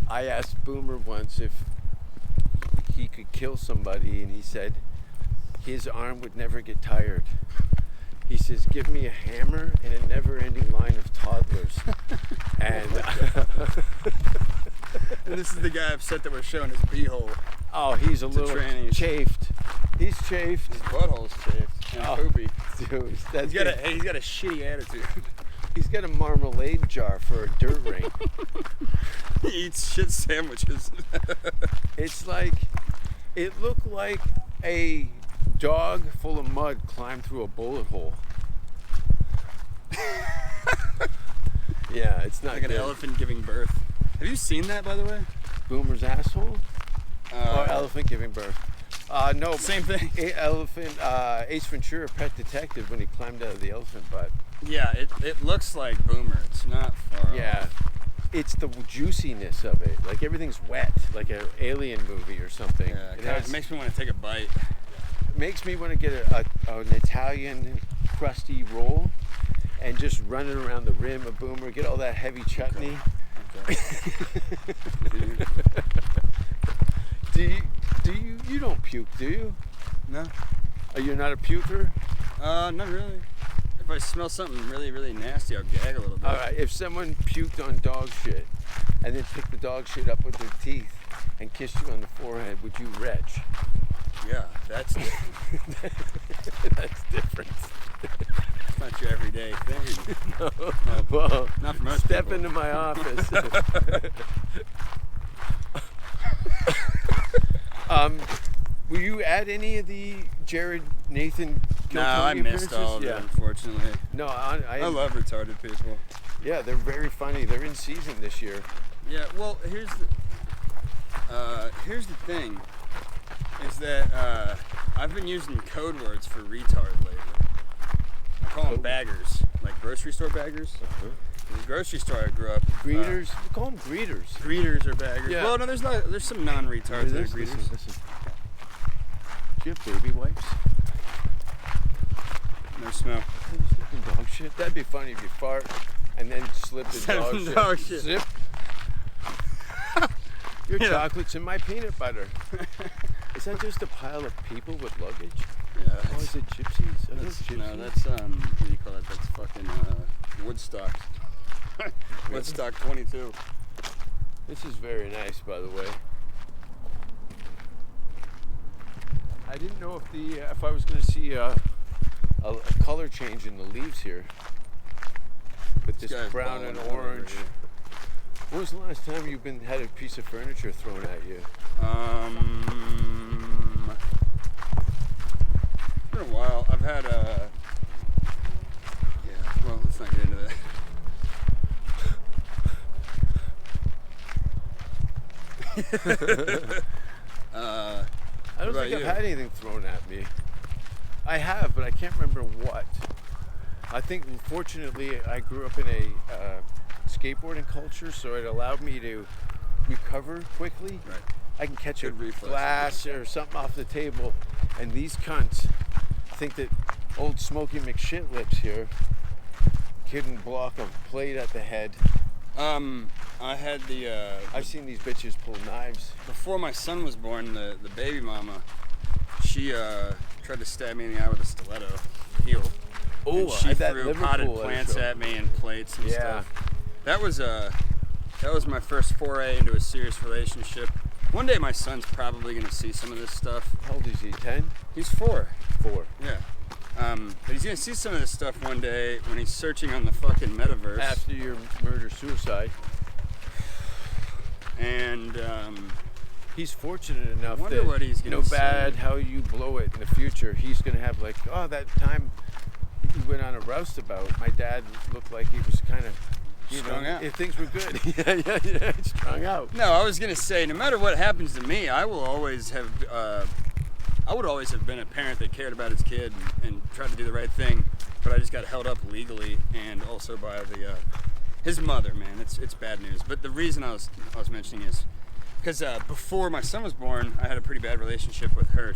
I asked Boomer once if he could kill somebody, and he said his arm would never get tired. He says, "Give me a hammer and a never-ending line of toddlers." And And this is the guy upset that we're showing his beehole. oh, he's a little trannies. chafed. He's chafed. His butthole's chafed and Oh. poopy. Dude, that's He's got a shitty attitude. he's got a marmalade jar for a dirt ring. He eats shit sandwiches. It's like, it looked like a dog full of mud climbed through a bullet hole. Yeah, it's not Like an good. elephant giving birth. Have you seen that, by the way? Boomer's asshole? Or elephant giving birth? No. Same thing. Elephant, Ace Ventura, Pet Detective, when he climbed out of the elephant butt. Yeah, it looks like Boomer. It's not far Yeah. off. It's the juiciness of it. Like everything's wet, like an alien movie or something. Yeah, It it makes me want to take a bite. makes me want to get an Italian crusty roll and just run it around the rim of Boomer, get all that heavy chutney. Okay. You don't puke, do you? No? Are you not a puker? Not really. If I smell something really, really nasty, I'll gag a little bit. All right, if someone puked on dog shit and then picked the dog shit up with their teeth and kissed you on the forehead, would you retch? Yeah, that's different. That's different. It's not your everyday thing. Well, Not for most step people. into my office. Will you add any of the Jared Nathan? No, I Kiltony missed all of appearances? it, unfortunately. No, I love retarded people. Yeah, they're very funny. They're in season this year. Yeah, well, here's the thing, is that I've been using code words for retard lately. I call them baggers, like grocery store baggers. The grocery store I grew up. Greeters, we call them greeters. Greeters are baggers. Yeah. Well, no, there's some non-retards that are greeters. Listen. Do you have baby wipes? No smell. Sniffing dog shit. That'd be funny if you fart and then slip the dog Sniffing shit. dog shit. Zip. Your Yeah. chocolates and my peanut butter. Is that just a pile of people with luggage? Yeah. Oh, is it gypsies? Are those gypsies? No, that's what do you call it? That's fucking Woodstock. Woodstock 22. This is very nice, by the way. I didn't know if I was going to see a color change in the leaves here, with this guy's brown and balling out over orange. here. When was the last time you've had a piece of furniture thrown at you? It's been a while. I've had yeah, well, let's not get into that. I don't about think I've you? had anything thrown at me. I have, but I can't remember what. I think, fortunately, I grew up in a skateboarding culture, so it allowed me to recover quickly. Right. I can catch a Good reflexes. glass or something off the table, and these cunts think that old Smokey McShitlips here couldn't block a plate at the head. I had the I've seen these bitches pull knives. before my son was born, the baby mama, she tried to stab me in the eye with a stiletto heel. Oh, And she I had that threw Liverpool potted at a plants show. at me and plates and Yeah. stuff. That was my first foray into a serious relationship. One day my son's probably gonna see some of this stuff. How old is he? 10? He's 4. 4. Yeah. But he's gonna see some of this stuff one day when he's searching on the fucking metaverse. After your murder-suicide. And He's fortunate enough wonder that what he's gonna no bad see. how you blow it in the future, he's going to have like, oh, that time he went on a Roustabout. My dad looked like he was kind of, Strung out. If things were good. yeah, strung out. no, I was gonna say, no matter what happens to me, I will always have. I would always have been a parent that cared about his kid and tried to do the right thing, but I just got held up legally and also by his mother. Man, it's bad news. But the reason I was mentioning is because before my son was born, I had a pretty bad relationship with her.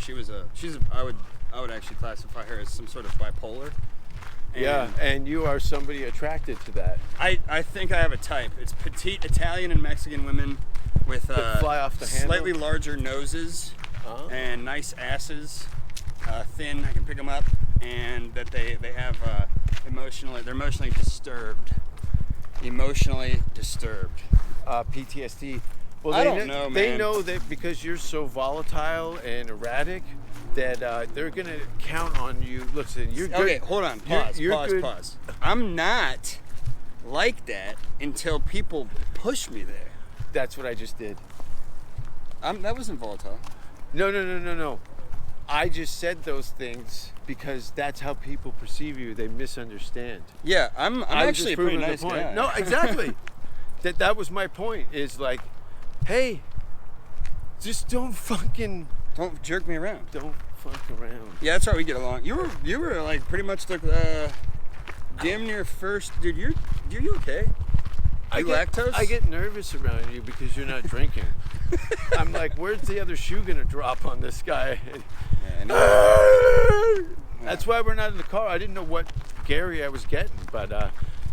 I would actually classify her as some sort of bipolar. And Yeah, and you are somebody attracted to that. I think I have a type. It's petite Italian and Mexican women with That fly off the handle? slightly larger noses Oh. and nice asses, thin. I can pick them up. and that they have they're emotionally disturbed. Emotionally disturbed. PTSD. Well, I don't know, man. They know that because you're so volatile and erratic that they're gonna count on you. Listen, you're good. Okay, hold on. Pause. You're good. Pause. I'm not like that until people push me there. That's what I just did. That wasn't volatile. No. I just said those things because that's how people perceive you. They misunderstand. Yeah, I'm actually a pretty proving the nice point. guy. No, exactly. that was my point. Is like, hey, just don't jerk me around. Don't fuck around. Yeah, that's how we get along. You were like pretty much like damn near first. Dude, you okay? Lactose? I get nervous around you because you're not drinking. I'm like, where's the other shoe gonna drop on this guy? Yeah, That's why we're not in the car. I didn't know what Gary I was getting, but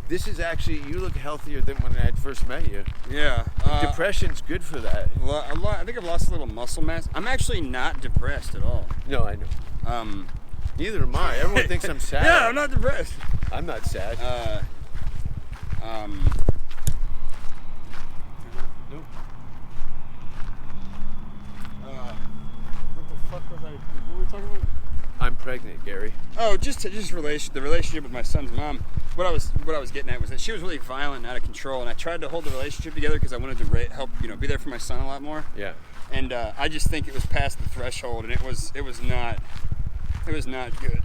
this is actually, you look healthier than when I had first met you. Yeah. Depression's good for that. I think I've lost a little muscle mass. I'm actually not depressed at all. No, I know. Neither am I. Everyone thinks I'm sad. Yeah, I'm not depressed. I'm not sad. No. What the fuck was I? What were we talking about? I'm pregnant, Gary. Oh, the relationship with my son's mom. What I was getting at was that she was really violent and out of control, and I tried to hold the relationship together because I wanted to help, be there for my son a lot more. Yeah. And I just think it was past the threshold, and it was not good.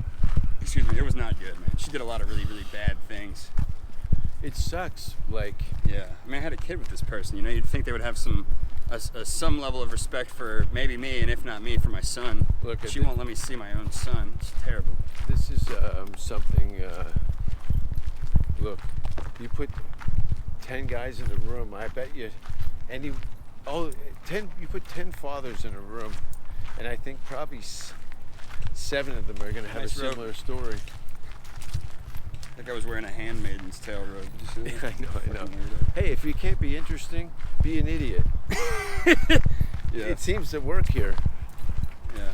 Excuse me, it was not good, man. She did a lot of really, really bad things. It sucks. Like, yeah. I mean, I had a kid with this person. You'd think they would have some level of respect for maybe me, and if not me, for my son. Look, she won't let me see my own son. It's terrible. This is something. Look, you put 10 guys in a room. I bet you, you put 10 fathers in a room, and I think probably 7 of them are going to have Nice a similar story. I think I was wearing a handmaiden's tail robe. Did you see that? I know. Hey, if you can't be interesting, be an idiot. Yeah. It seems to work here. Yeah.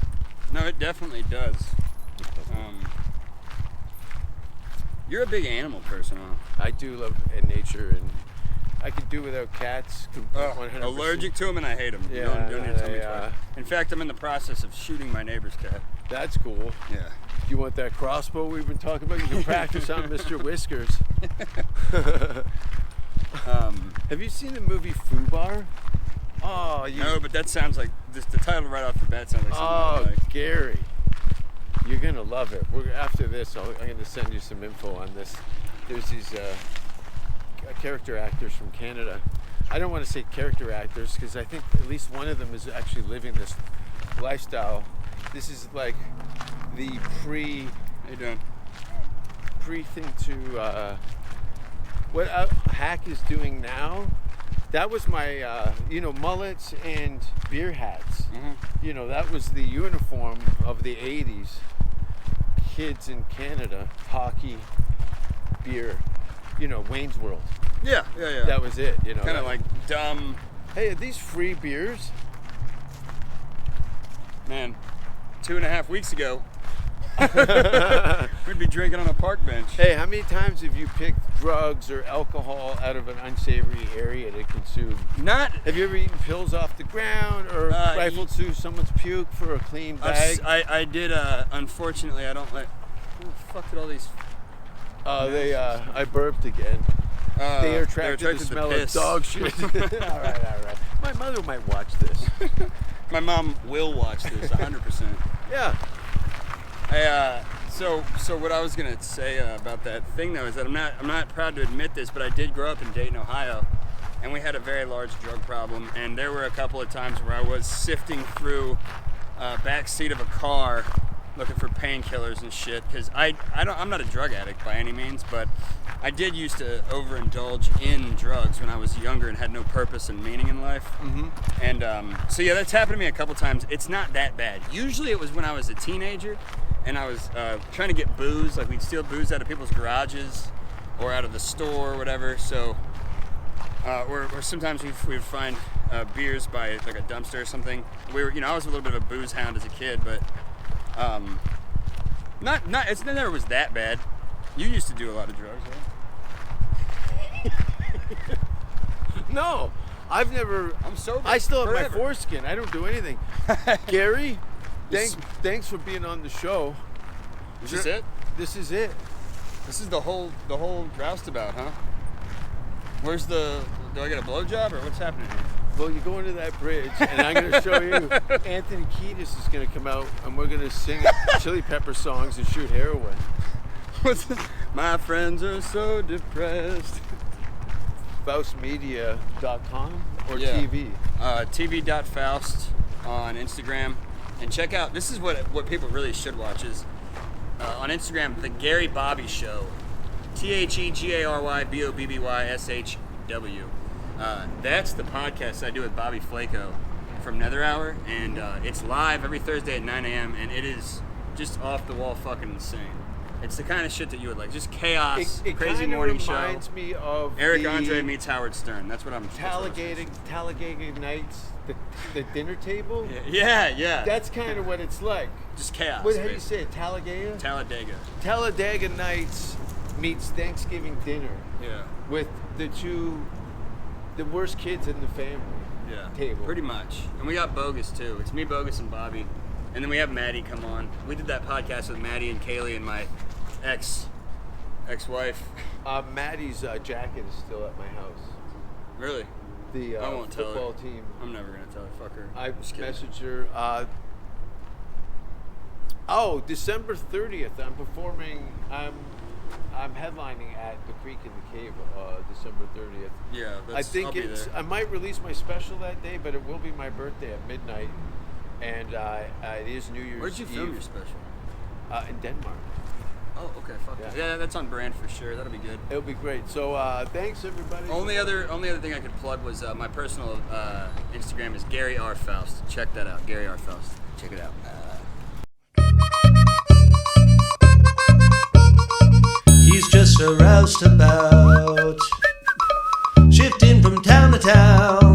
No, it definitely does. You're a big animal person, huh? I do love nature, and I could do without cats. 100%. Allergic to them, and I hate them. Yeah, you don't need to tell me twice. In fact, I'm in the process of shooting my neighbor's cat. That's cool. Yeah. You want that crossbow we've been talking about? You can practice on Mr. Whiskers. Have you seen the movie Fubar? Oh, No, but that sounds like the title right off the bat sounds like something I like. Gary, you're gonna love it. After this, I'm gonna send you some info on this. There's these character actors from Canada. I don't want to say character actors because I think at least one of them is actually living this lifestyle. This is like the How you doing? pre thing to what Hack is doing now. That was my mullets and beer hats. Mm-hmm. That was the uniform of the 80s. Kids in Canada, hockey, beer, Wayne's World. Yeah. That was it, Kind of like dumb. Hey, are these free beers? Man, 2.5 weeks ago, we'd be drinking on a park bench. Hey, how many times have you picked drugs or alcohol out of an unsavory area to consume? Have you ever eaten pills off the ground or rifled through someone's puke for a clean bag? I did, unfortunately, I don't like... Who the fuck did all these... I burped again. They are attracted to the smell of dog shit. All right. My mother might watch this. My mom will watch this, 100%. Yeah. So what I was gonna say about that thing though is that I'm not proud to admit this, but I did grow up in Dayton, Ohio, and we had a very large drug problem. And there were a couple of times where I was sifting through back seat of a car looking for painkillers and shit. Because I'm not a drug addict by any means, but I did used to overindulge in drugs when I was younger and had no purpose and meaning in life. Mm-hmm. And so yeah, that's happened to me a couple times. It's not that bad. Usually it was when I was a teenager and I was trying to get booze. Like we'd steal booze out of people's garages or out of the store or whatever. So, or sometimes we would find beers by like a dumpster or something. I was a little bit of a booze hound as a kid, but It never was that bad. You used to do a lot of drugs, right? No, I've never. I'm sober. I still have forever. my foreskin. I don't do anything. Gary, thanks for being on the show. Is this it? This is it. This is the whole Roustabout, huh? Where's the? Do I get a blowjob or what's happening here? Well, you go into that bridge, and I'm going to show you. Anthony Kiedis is going to come out, and we're going to sing Chili Pepper songs and shoot heroin. What's this? My friends are so depressed. FaustMedia.com or Yeah. TV. TV.Faust on Instagram, and check out. This is what people really should watch is on Instagram, the Gary Bobby Show. TheGaryBobbyShw. That's the podcast I do with Bobby Flako from Nether Hour, and it's live every Thursday at 9 a.m. and it is just off the wall, fucking insane. It's the kind of shit that you would like, just chaos, It crazy kinda morning show. reminds me of Eric the Andre meets Howard Stern. That's what I'm. Talladega Nights, the dinner table. Yeah. That's kind of what it's like. just chaos. How do you basically. say it? Talladega? Talladega. Nights meets Thanksgiving dinner Yeah. with the worst kids in the family. Yeah. Table. Pretty much. And we got Bogus too. It's me, Bogus, and Bobby. And then we have Maddie come on. We did that podcast with Maddie and Kaylee and my ex-wife. Maddie's jacket is still at my house. Really? The I won't tell her. football team. I'm never gonna tell her. Fuck her. I Just kidding. messaged her. December 30th. I'm performing. I'm headlining at the Creek in the Cave. December 30th. Yeah. I think I'll be it's. there. I might release my special that day, but it will be my birthday at midnight, and it is New Year's Where'd you film Eve. your special? In Denmark. Oh, okay. Fuck Yeah. yeah. That's on brand for sure. That'll be good. It'll be great. So thanks everybody. Only other thing I could plug was my personal Instagram is Gary R. Faust. Check that out, Gary R. Faust. Check it out. He's just a roustabout, shifting from town to town.